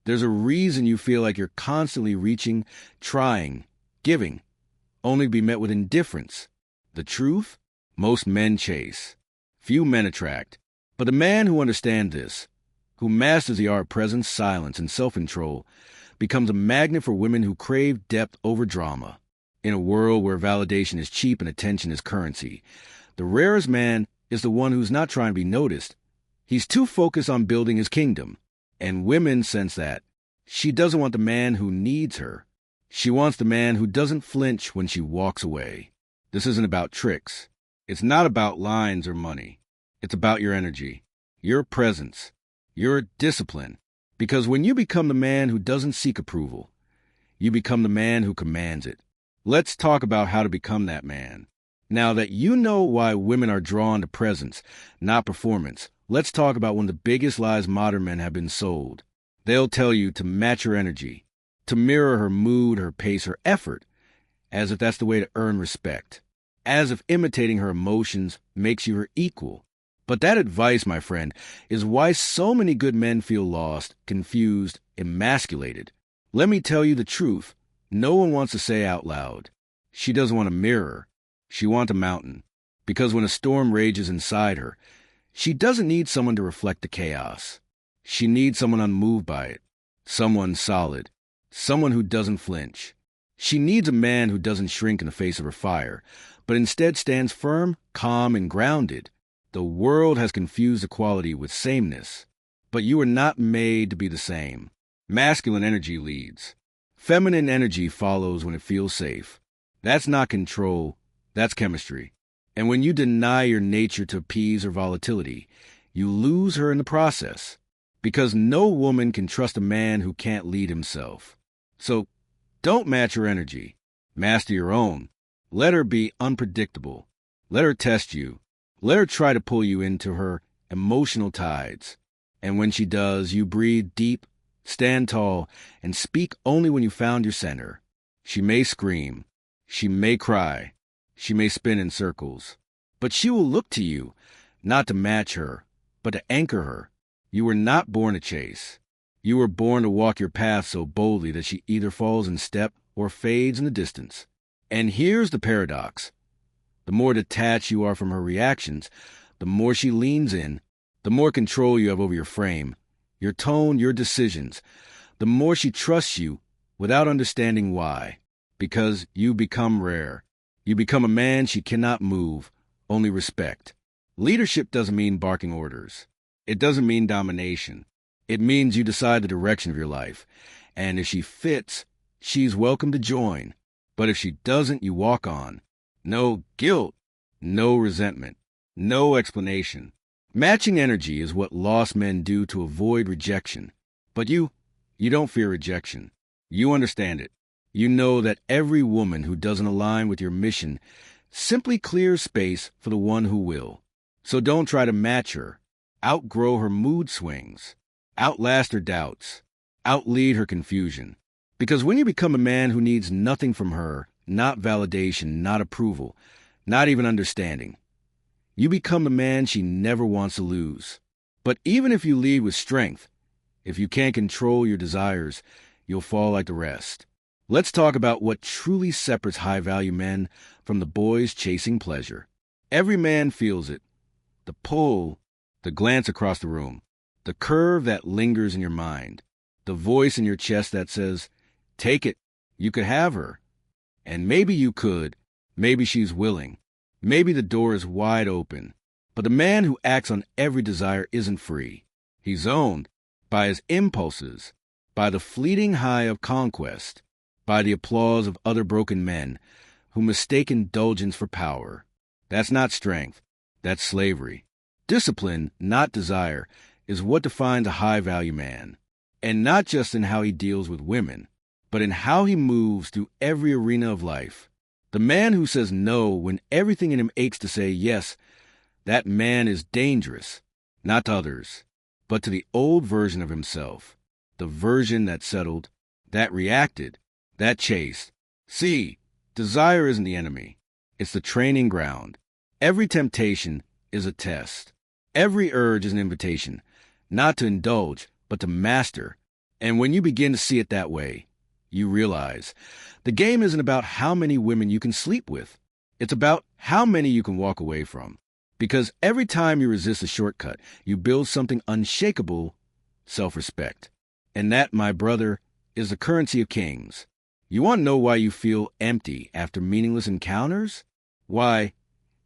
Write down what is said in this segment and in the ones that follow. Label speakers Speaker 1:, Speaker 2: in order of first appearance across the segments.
Speaker 1: There's a reason you feel like you're constantly reaching, trying, giving, only to be met with indifference. The truth? Most men chase. Few men attract. But the man who understands this, who masters the art of presence, silence, and self-control, becomes a magnet for women who crave depth over drama. In a world where validation is cheap and attention is currency, the rarest man is the one who's not trying to be noticed. He's too focused on building his kingdom. And women sense that. She doesn't want the man who needs her. She wants the man who doesn't flinch when she walks away. This isn't about tricks. It's not about lines or money. It's about your energy, your presence, your discipline. Because when you become the man who doesn't seek approval, you become the man who commands it. Let's talk about how to become that man. Now that you know why women are drawn to presence, not performance, let's talk about one of the biggest lies modern men have been sold. They'll tell you to match her energy, to mirror her mood, her pace, her effort, as if that's the way to earn respect, as if imitating her emotions makes you her equal. But that advice, my friend, is why so many good men feel lost, confused, emasculated. Let me tell you the truth. No one wants to say out loud. She doesn't want a mirror. She wants a mountain. Because when a storm rages inside her, she doesn't need someone to reflect the chaos. She needs someone unmoved by it. Someone solid. Someone who doesn't flinch. She needs a man who doesn't shrink in the face of her fire, but instead stands firm, calm, and grounded. The world has confused equality with sameness, but you are not made to be the same. Masculine energy leads. Feminine energy follows when it feels safe. That's not control, that's chemistry. And when you deny your nature to appease her volatility, you lose her in the process. Because no woman can trust a man who can't lead himself. So don't match her energy. Master your own. Let her be unpredictable. Let her test you. Let her try to pull you into her emotional tides. And when she does, you breathe deep, stand tall, and speak only when you found your center. She may scream. She may cry. She may spin in circles. But she will look to you, not to match her, but to anchor her. You were not born to chase. You were born to walk your path so boldly that she either falls in step or fades in the distance. And here's the paradox. The more detached you are from her reactions, the more she leans in, the more control you have over your frame, your tone, your decisions, the more she trusts you without understanding why. Because you become rare. You become a man she cannot move, only respect. Leadership doesn't mean barking orders. It doesn't mean domination. It means you decide the direction of your life. And if she fits, she's welcome to join. But if she doesn't, you walk on. No guilt, no resentment, no explanation. Matching energy is what lost men do to avoid rejection. But you don't fear rejection. You understand it. You know that every woman who doesn't align with your mission simply clears space for the one who will. So don't try to match her. Outgrow her mood swings. Outlast her doubts. Outlead her confusion. Because when you become a man who needs nothing from her, not validation, not approval, not even understanding, you become the man she never wants to lose. But even if you lead with strength, if you can't control your desires, you'll fall like the rest. Let's talk about what truly separates high-value men from the boys chasing pleasure. Every man feels it. The pull, the glance across the room, the curve that lingers in your mind, the voice in your chest that says, take it, you could have her. And maybe you could, maybe she's willing, maybe the door is wide open. But the man who acts on every desire isn't free. He's owned by his impulses, by the fleeting high of conquest, by the applause of other broken men who mistake indulgence for power. That's not strength, that's slavery. Discipline, not desire, is what defines a high-value man. And not just in how he deals with women, but in how he moves through every arena of life. The man who says no when everything in him aches to say yes, that man is dangerous, not to others, but to the old version of himself, the version that settled, that reacted, that chased. See, desire isn't the enemy. It's the training ground. Every temptation is a test. Every urge is an invitation, not to indulge, but to master, And when you begin to see it that way, you realize the game isn't about how many women you can sleep with. It's about how many you can walk away from. Because every time you resist a shortcut, you build something unshakable, self-respect. And that, my brother, is the currency of kings. You want to know why you feel empty after meaningless encounters? Why,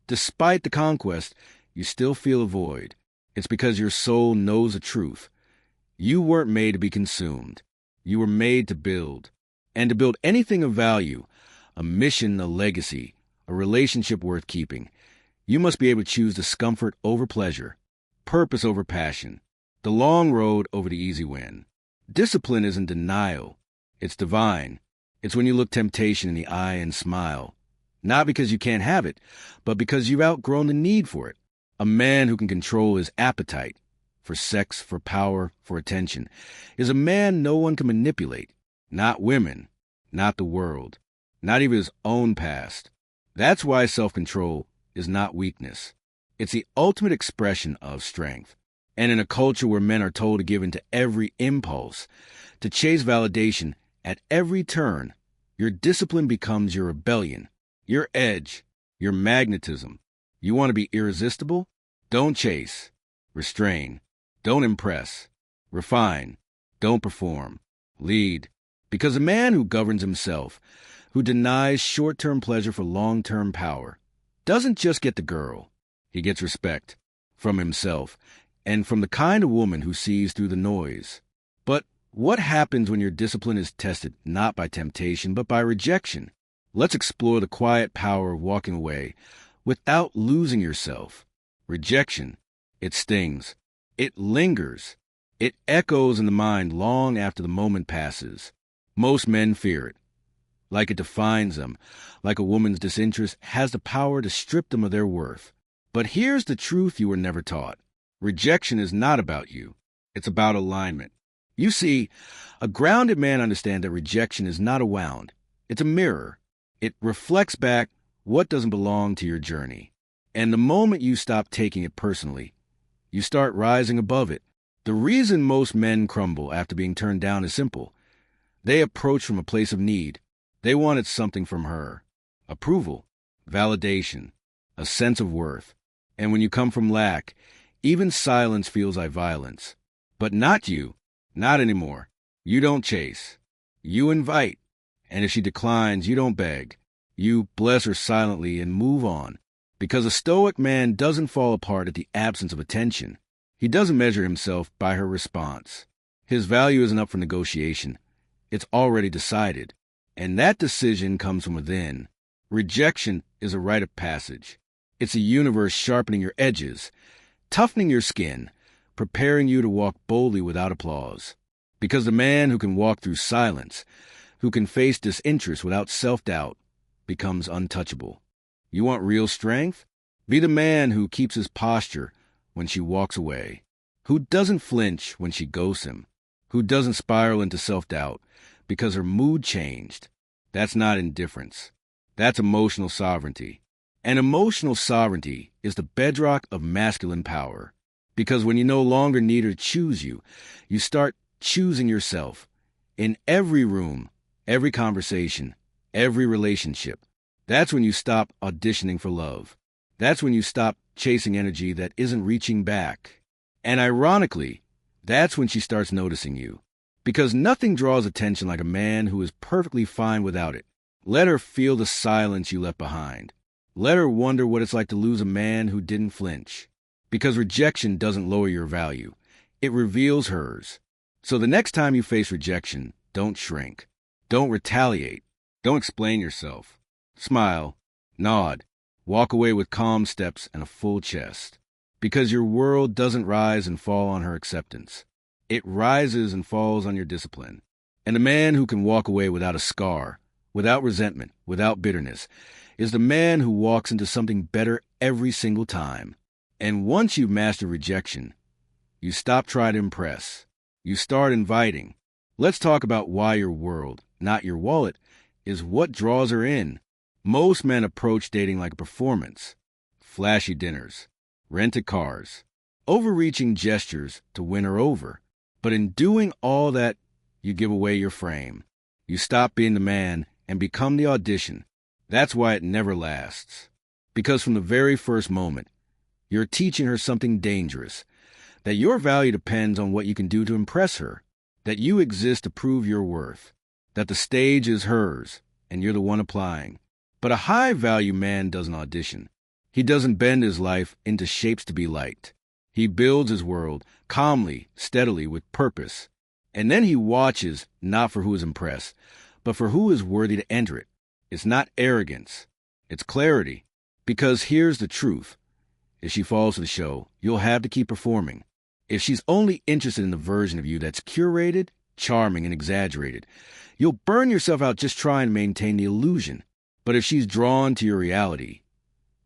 Speaker 1: despite the conquest, you still feel a void. It's because your soul knows the truth. You weren't made to be consumed. You were made to build. And to build anything of value, a mission, a legacy, a relationship worth keeping, you must be able to choose discomfort over pleasure, purpose over passion, the long road over the easy win. Discipline isn't denial. It's divine. It's when you look temptation in the eye and smile. Not because you can't have it, but because you've outgrown the need for it. A man who can control his appetite for sex, for power, for attention, is a man no one can manipulate. Not women, not the world, not even his own past. That's why self-control is not weakness. It's the ultimate expression of strength. And in a culture where men are told to give in to every impulse, to chase validation at every turn, your discipline becomes your rebellion, your edge, your magnetism. You want to be irresistible? Don't chase. Restrain. Don't impress. Refine. Don't perform. Lead. Because a man who governs himself, who denies short-term pleasure for long-term power, doesn't just get the girl. He gets respect from himself and from the kind of woman who sees through the noise. But what happens when your discipline is tested not by temptation but by rejection? Let's explore the quiet power of walking away without losing yourself. Rejection. It stings. It lingers. It echoes in the mind long after the moment passes. Most men fear it. Like it defines them, like a woman's disinterest has the power to strip them of their worth. But here's the truth you were never taught. Rejection is not about you. It's about alignment. You see, a grounded man understands that rejection is not a wound. It's a mirror. It reflects back what doesn't belong to your journey. And the moment you stop taking it personally, you start rising above it. The reason most men crumble after being turned down is simple. They approach from a place of need. They wanted something from her. Approval, validation, a sense of worth. And when you come from lack, even silence feels like violence. But not you. Not anymore. You don't chase. You invite. And if she declines, you don't beg. You bless her silently and move on. Because a stoic man doesn't fall apart at the absence of attention. He doesn't measure himself by her response. His value isn't up for negotiation. It's already decided. And that decision comes from within. Rejection is a rite of passage. It's a universe sharpening your edges, toughening your skin, preparing you to walk boldly without applause. Because the man who can walk through silence, who can face disinterest without self-doubt, becomes untouchable. You want real strength? Be the man who keeps his posture when she walks away, who doesn't flinch when she ghosts him, who doesn't spiral into self-doubt because her mood changed. That's not indifference. That's emotional sovereignty. And emotional sovereignty is the bedrock of masculine power. Because when you no longer need her to choose you, you start choosing yourself. In every room, every conversation, every relationship. That's when you stop auditioning for love. That's when you stop chasing energy that isn't reaching back. And ironically, that's when she starts noticing you. Because nothing draws attention like a man who is perfectly fine without it. Let her feel the silence you left behind. Let her wonder what it's like to lose a man who didn't flinch. Because rejection doesn't lower your value. It reveals hers. So the next time you face rejection, don't shrink. Don't retaliate. Don't explain yourself. Smile. Nod. Walk away with calm steps and a full chest. Because your world doesn't rise and fall on her acceptance. It rises and falls on your discipline. And a man who can walk away without a scar, without resentment, without bitterness, is the man who walks into something better every single time. And once you've mastered rejection, you stop trying to impress. You start inviting. Let's talk about why your world, not your wallet, is what draws her in. Most men approach dating like a performance. Flashy dinners, rented cars, overreaching gestures to win her over. But in doing all that, you give away your frame. You stop being the man and become the audition. That's why it never lasts. Because from the very first moment, you're teaching her something dangerous, that your value depends on what you can do to impress her, that you exist to prove your worth, that the stage is hers and you're the one applying. But a high-value man doesn't audition. He doesn't bend his life into shapes to be liked. He builds his world calmly, steadily, with purpose. And then he watches not for who is impressed, but for who is worthy to enter it. It's not arrogance. It's clarity. Because here's the truth. If she falls to the show, you'll have to keep performing. If she's only interested in the version of you that's curated, charming, and exaggerated, you'll burn yourself out just trying to maintain the illusion. But if she's drawn to your reality,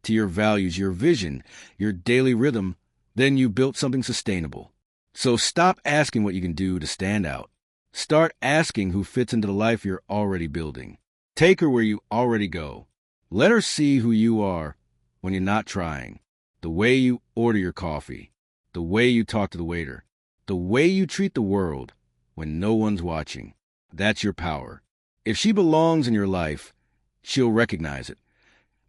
Speaker 1: to your values, your vision, your daily rhythm, then you've built something sustainable. So stop asking what you can do to stand out. Start asking who fits into the life you're already building. Take her where you already go. Let her see who you are when you're not trying. The way you order your coffee, the way you talk to the waiter, the way you treat the world when no one's watching. That's your power. If she belongs in your life, she'll recognize it.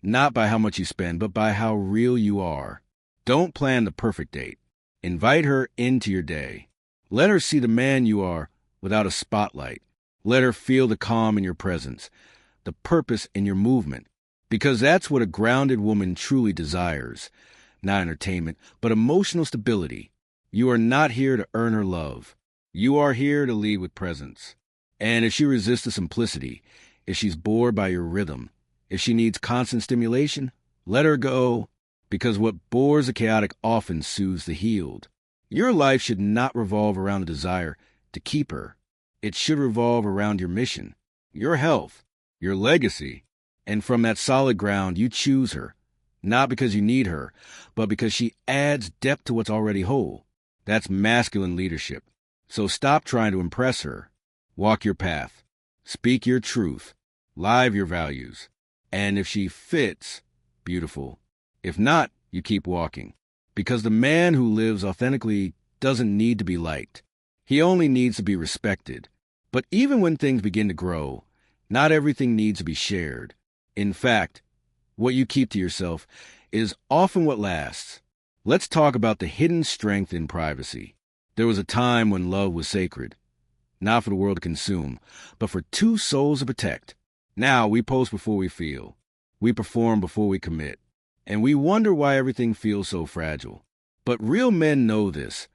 Speaker 1: Not by how much you spend, but by how real you are. Don't plan the perfect date. Invite her into your day. Let her see the man you are without a spotlight. Let her feel the calm in your presence, the purpose in your movement, because that's what a grounded woman truly desires. Not entertainment, but emotional stability. You are not here to earn her love. You are here to lead with presence. And if she resists the simplicity, if she's bored by your rhythm, if she needs constant stimulation, let her go, because what bores the chaotic often soothes the healed. Your life should not revolve around the desire to keep her. It should revolve around your mission, your health, your legacy. And from that solid ground, you choose her, not because you need her, but because she adds depth to what's already whole. That's masculine leadership. So stop trying to impress her. Walk your path. Speak your truth. Live your values. And if she fits, beautiful. If not, you keep walking. Because the man who lives authentically doesn't need to be liked. He only needs to be respected. But even when things begin to grow, not everything needs to be shared. In fact, what you keep to yourself is often what lasts. Let's talk about the hidden strength in privacy. There was a time when love was sacred. Not for the world to consume, but for two souls to protect. Now we post before we feel. We perform before we commit. And we wonder why everything feels so fragile. But real men know this.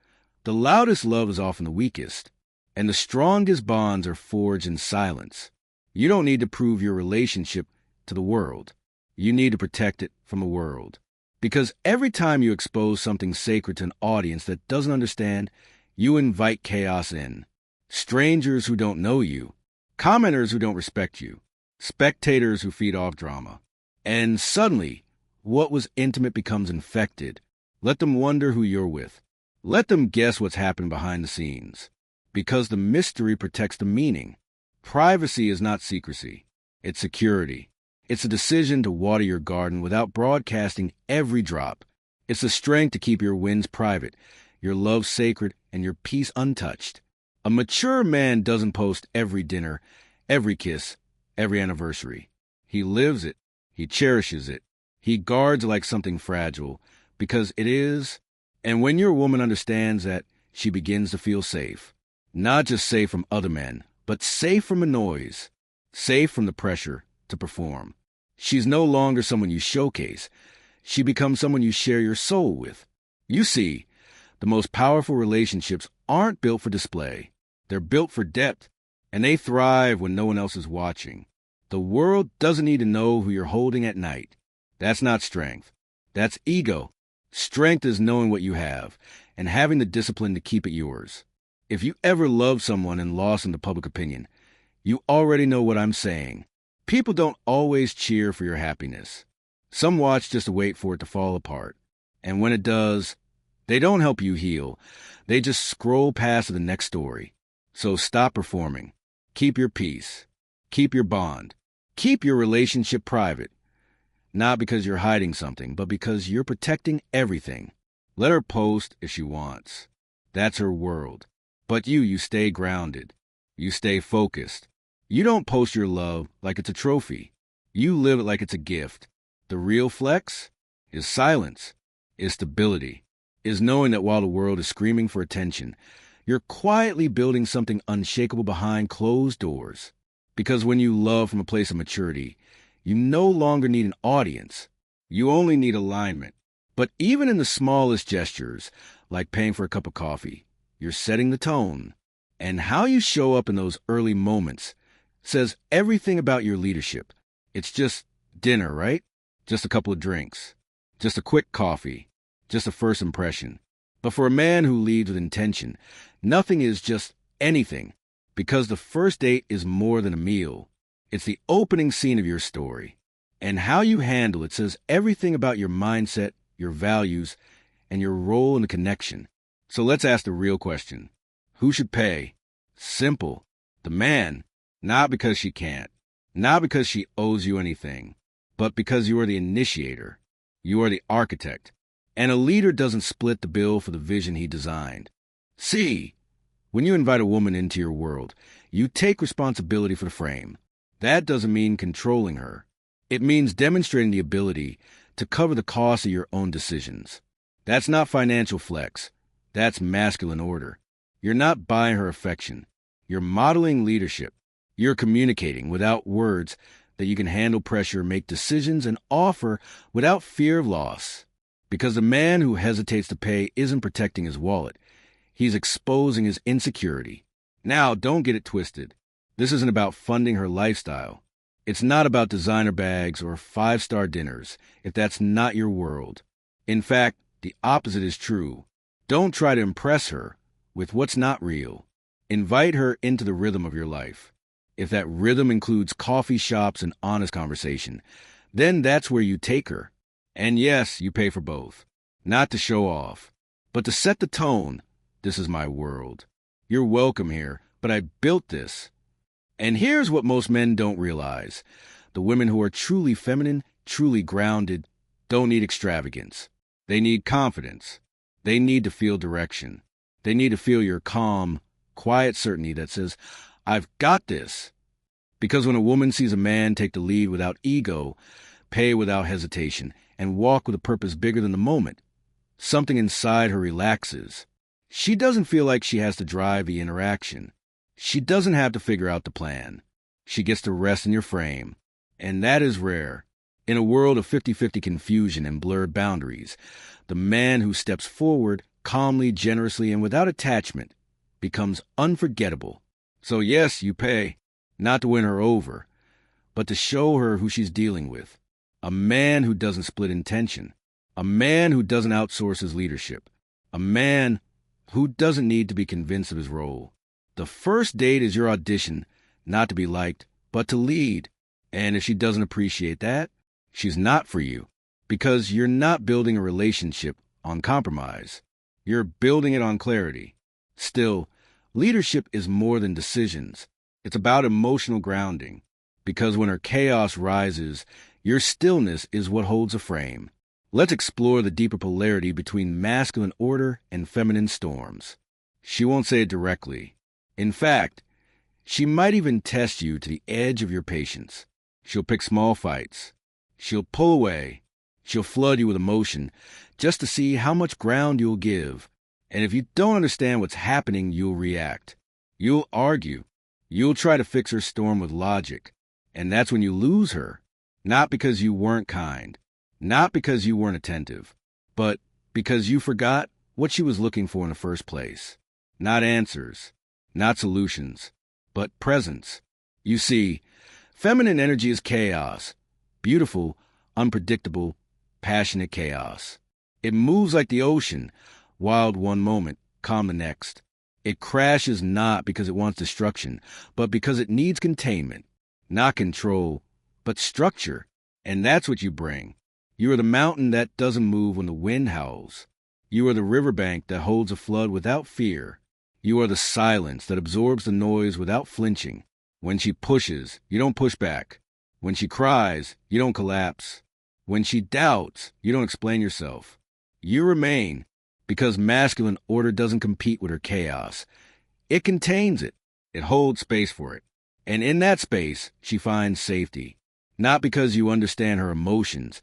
Speaker 1: The loudest love is often the weakest. And the strongest bonds are forged in silence. You don't need to prove your relationship to the world. You need to protect it from the world. Because every time you expose something sacred to an audience that doesn't understand, you invite chaos in. Strangers who don't know you, commenters who don't respect you, spectators who feed off drama. And suddenly, what was intimate becomes infected. Let them wonder who you're with. Let them guess what's happened behind the scenes. Because the mystery protects the meaning. Privacy is not secrecy. It's security. It's a decision to water your garden without broadcasting every drop. It's the strength to keep your wins private, your love sacred, and your peace untouched. A mature man doesn't post every dinner, every kiss, every anniversary. He lives it. He cherishes it. He guards like something fragile, because it is. And when your woman understands that, she begins to feel safe. Not just safe from other men, but safe from the noise. Safe from the pressure to perform. She's no longer someone you showcase. She becomes someone you share your soul with. You see, the most powerful relationships aren't built for display. They're built for depth, and they thrive when no one else is watching. The world doesn't need to know who you're holding at night. That's not strength. That's ego. Strength is knowing what you have and having the discipline to keep it yours. If you ever loved someone and lost in the public opinion, you already know what I'm saying. People don't always cheer for your happiness. Some watch just to wait for it to fall apart. And when it does, they don't help you heal. They just scroll past to the next story. So stop performing. Keep your peace. Keep your bond. Keep your relationship private. Not because you're hiding something, but because you're protecting everything. Let her post if she wants. That's her world. But you stay grounded. You stay focused. You don't post your love like it's a trophy. You live it like it's a gift. The real flex is silence, is stability, is knowing that while the world is screaming for attention, you're quietly building something unshakable behind closed doors. Because when you love from a place of maturity, you no longer need an audience. You only need alignment. But even in the smallest gestures, like paying for a cup of coffee, you're setting the tone. And how you show up in those early moments says everything about your leadership. It's just dinner, right? Just a couple of drinks. Just a quick coffee. Just a first impression. But for a man who leads with intention, nothing is just anything. Because the first date is more than a meal. It's the opening scene of your story. And how you handle it says everything about your mindset, your values, and your role in the connection. So let's ask the real question. Who should pay? Simple. The man. Not because she can't. Not because she owes you anything. But because you are the initiator. You are the architect. And a leader doesn't split the bill for the vision he designed. See, when you invite a woman into your world, you take responsibility for the frame. That doesn't mean controlling her. It means demonstrating the ability to cover the cost of your own decisions. That's not financial flex. That's masculine order. You're not buying her affection. You're modeling leadership. You're communicating without words that you can handle pressure, make decisions, and offer without fear of loss. Because the man who hesitates to pay isn't protecting his wallet. He's exposing his insecurity. Now, don't get it twisted. This isn't about funding her lifestyle. It's not about designer bags or five-star dinners, if that's not your world. In fact, the opposite is true. Don't try to impress her with what's not real. Invite her into the rhythm of your life. If that rhythm includes coffee shops and honest conversation, then that's where you take her. And yes, you pay for both. Not to show off, but to set the tone. This is my world. You're welcome here, but I built this. And here's what most men don't realize. The women who are truly feminine, truly grounded, don't need extravagance. They need confidence. They need to feel direction. They need to feel your calm, quiet certainty that says, I've got this. Because when a woman sees a man take the lead without ego, pay without hesitation, and walk with a purpose bigger than the moment, something inside her relaxes. She doesn't feel like she has to drive the interaction. She doesn't have to figure out the plan. She gets to rest in your frame. And that is rare. In a world of 50-50 confusion and blurred boundaries, the man who steps forward calmly, generously, and without attachment becomes unforgettable. So yes, you pay, not to win her over, but to show her who she's dealing with. A man who doesn't split intention. A man who doesn't outsource his leadership. A man who doesn't need to be convinced of his role. The first date is your audition, not to be liked, but to lead. And if she doesn't appreciate that, she's not for you. Because you're not building a relationship on compromise. You're building it on clarity. Still, leadership is more than decisions. It's about emotional grounding. Because when her chaos rises, your stillness is what holds a frame. Let's explore the deeper polarity between masculine order and feminine storms. She won't say it directly. In fact, she might even test you to the edge of your patience. She'll pick small fights. She'll pull away. She'll flood you with emotion just to see how much ground you'll give. And if you don't understand what's happening, you'll react. You'll argue. You'll try to fix her storm with logic. And that's when you lose her. Not because you weren't kind. Not because you weren't attentive. But because you forgot what she was looking for in the first place. Not answers. Not solutions. But presence. You see, feminine energy is chaos. Beautiful, unpredictable, passionate chaos. It moves like the ocean, wild one moment, calm the next. It crashes not because it wants destruction, but because it needs containment. Not control, but structure. And that's what you bring. You are the mountain that doesn't move when the wind howls. You are the riverbank that holds a flood without fear. You are the silence that absorbs the noise without flinching. When she pushes, you don't push back. When she cries, you don't collapse. When she doubts, you don't explain yourself. You remain, because masculine order doesn't compete with her chaos. It contains it. It holds space for it. And in that space, she finds safety. Not because you understand her emotions,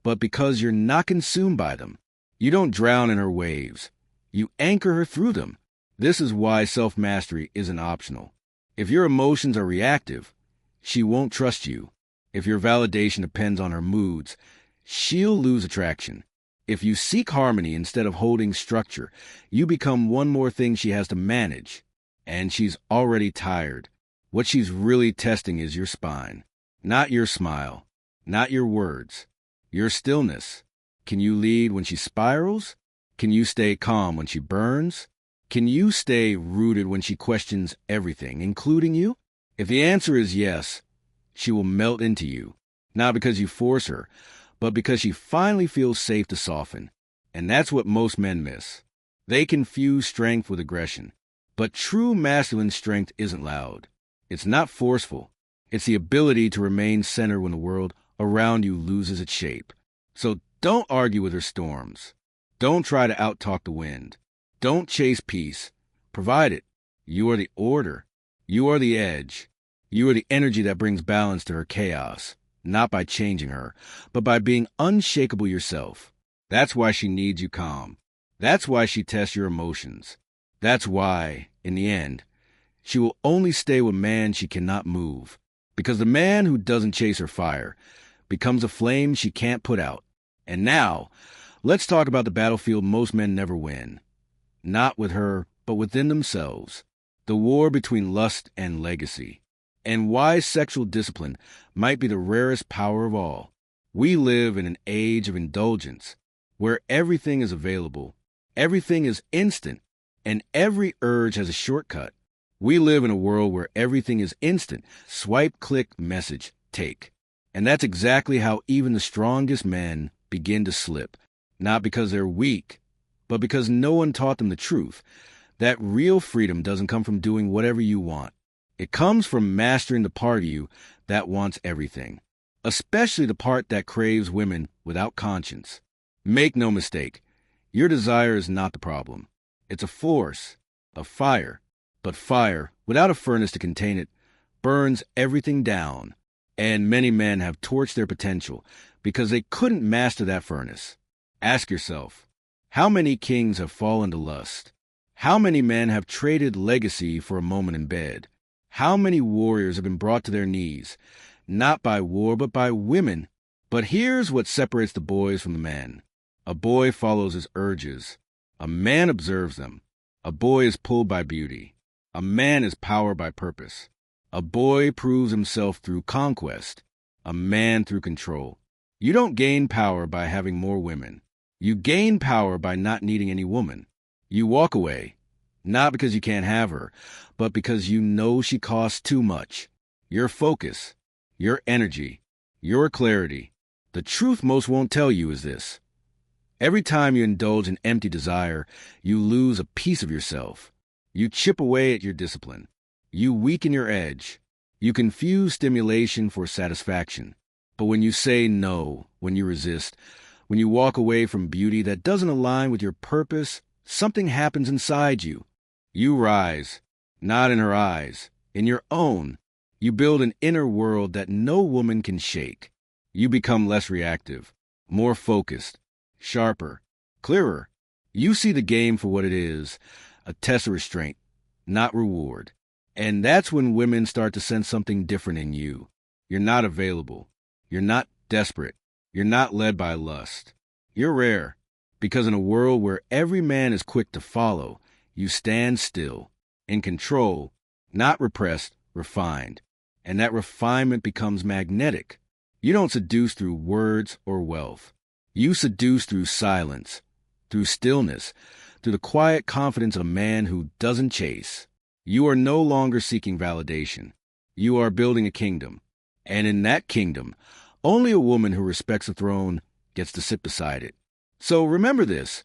Speaker 1: but because you're not consumed by them. You don't drown in her waves. You anchor her through them. This is why self-mastery isn't optional. If your emotions are reactive, she won't trust you. If your validation depends on her moods, she'll lose attraction. If you seek harmony instead of holding structure, you become one more thing she has to manage. And she's already tired. What she's really testing is your spine. Not your smile. Not your words. Your stillness. Can you lead when she spirals? Can you stay calm when she burns? Can you stay rooted when she questions everything, including you? If the answer is yes, she will melt into you. Not because you force her, but because she finally feels safe to soften. And that's what most men miss. They confuse strength with aggression. But true masculine strength isn't loud. It's not forceful. It's the ability to remain centered when the world around you loses its shape. So don't argue with her storms. Don't try to outtalk the wind. Don't chase peace. Provide it. You are the order. You are the edge. You are the energy that brings balance to her chaos. Not by changing her, but by being unshakable yourself. That's why she needs you calm. That's why she tests your emotions. That's why, in the end, she will only stay with man she cannot move. Because the man who doesn't chase her fire becomes a flame she can't put out. And now, let's talk about the battlefield most men never win. Not with her, but within themselves. The war between lust and legacy. And why sexual discipline might be the rarest power of all. We live in an age of indulgence, where everything is available, everything is instant, and every urge has a shortcut. We live in a world where everything is instant. Swipe, click, message, take. And that's exactly how even the strongest men begin to slip. Not because they're weak, but because no one taught them the truth. That real freedom doesn't come from doing whatever you want. It comes from mastering the part of you that wants everything, especially the part that craves women without conscience. Make no mistake, your desire is not the problem. It's a force, a fire. But fire, without a furnace to contain it, burns everything down. And many men have torched their potential because they couldn't master that furnace. Ask yourself, how many kings have fallen to lust? How many men have traded legacy for a moment in bed? How many warriors have been brought to their knees, not by war, but by women? But here's what separates the boys from the men. A boy follows his urges. A man observes them. A boy is pulled by beauty. A man is powered by purpose. A boy proves himself through conquest. A man through control. You don't gain power by having more women. You gain power by not needing any woman. You walk away, not because you can't have her, but because you know she costs too much. Your focus, your energy, your clarity. The truth most won't tell you is this. Every time you indulge in empty desire, you lose a piece of yourself. You chip away at your discipline. You weaken your edge. You confuse stimulation for satisfaction. But when you say no, when you resist, when you walk away from beauty that doesn't align with your purpose, something happens inside you. You rise, not in her eyes, in your own. You build an inner world that no woman can shake. You become less reactive, more focused, sharper, clearer. You see the game for what it is, a test of restraint, not reward. And that's when women start to sense something different in you. You're not available. You're not desperate. You're not led by lust. You're rare, because in a world where every man is quick to follow, you stand still, in control, not repressed, refined. And that refinement becomes magnetic. You don't seduce through words or wealth. You seduce through silence, through stillness, through the quiet confidence of a man who doesn't chase. You are no longer seeking validation. You are building a kingdom. And in that kingdom, only a woman who respects the throne gets to sit beside it. So remember this.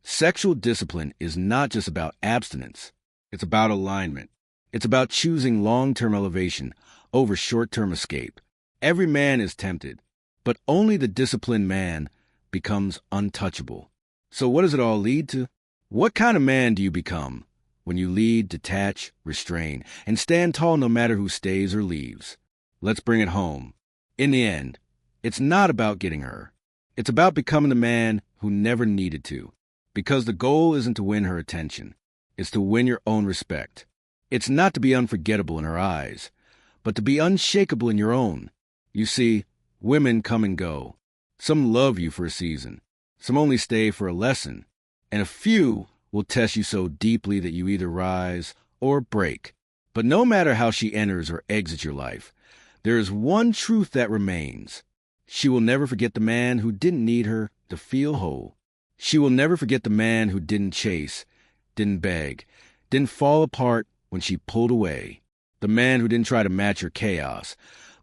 Speaker 1: Sexual discipline is not just about abstinence. It's about alignment. It's about choosing long-term elevation over short-term escape. Every man is tempted, but only the disciplined man becomes untouchable. So what does it all lead to? What kind of man do you become? When you lead, detach, restrain, and stand tall no matter who stays or leaves. Let's bring it home. In the end, it's not about getting her. It's about becoming the man who never needed to. Because the goal isn't to win her attention. It's to win your own respect. It's not to be unforgettable in her eyes, but to be unshakable in your own. You see, women come and go. Some love you for a season. Some only stay for a lesson. And a few will test you so deeply that you either rise or break. But no matter how she enters or exits your life, there is one truth that remains. She will never forget the man who didn't need her to feel whole. She will never forget the man who didn't chase, didn't beg, didn't fall apart when she pulled away. The man who didn't try to match her chaos,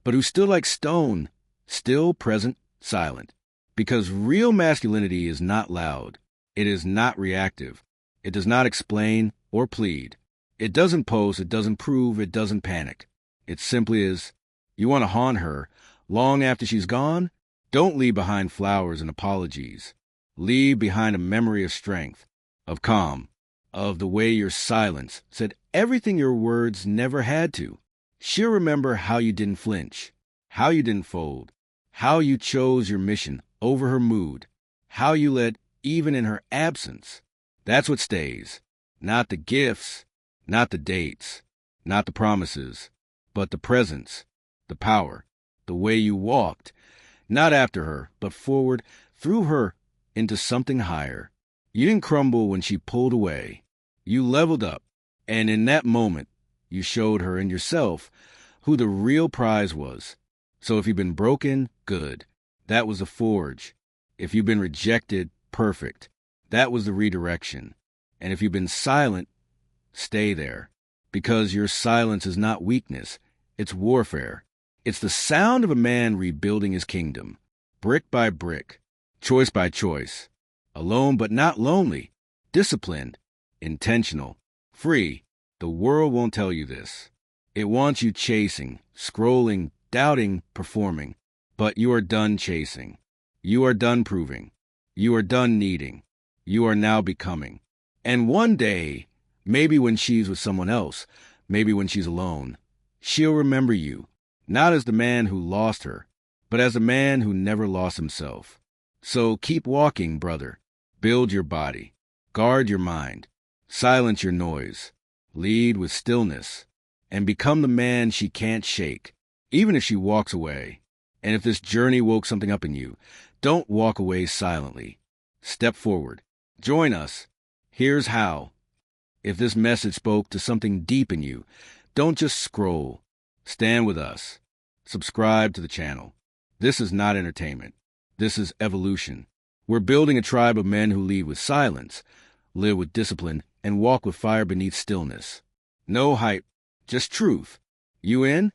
Speaker 1: but who stood like stone, still present, silent. Because real masculinity is not loud. It is not reactive. It does not explain or plead. It doesn't pose, it doesn't prove, it doesn't panic. It simply is. You want to haunt her long after she's gone? Don't leave behind flowers and apologies. Leave behind a memory of strength, of calm, of the way your silence said everything your words never had to. She'll remember how you didn't flinch, how you didn't fold, how you chose your mission over her mood, how you led even in her absence. That's what stays. Not the gifts, not the dates, not the promises, but the presence, the power, the way you walked, not after her, but forward, through her, into something higher. You didn't crumble when she pulled away. You leveled up, and in that moment, you showed her and yourself who the real prize was. So if you've been broken, good. That was the forge. If you've been rejected, perfect. That was the redirection. And if you've been silent, stay there. Because your silence is not weakness. It's warfare. It's the sound of a man rebuilding his kingdom. Brick by brick. Choice by choice. Alone but not lonely. Disciplined. Intentional. Free. The world won't tell you this. It wants you chasing, scrolling, doubting, performing. But you are done chasing. You are done proving. You are done needing. You are now becoming. And one day, maybe when she's with someone else, maybe when she's alone, she'll remember you, not as the man who lost her, but as a man who never lost himself. So keep walking, brother. Build your body. Guard your mind. Silence your noise. Lead with stillness. And become the man she can't shake, even if she walks away. And if this journey woke something up in you, don't walk away silently. Step forward. Join us. Here's how. If this message spoke to something deep in you, don't just scroll. Stand with us. Subscribe to the channel. This is not entertainment. This is evolution. We're building a tribe of men who lead with silence, live with discipline, and walk with fire beneath stillness. No hype, just truth. You in?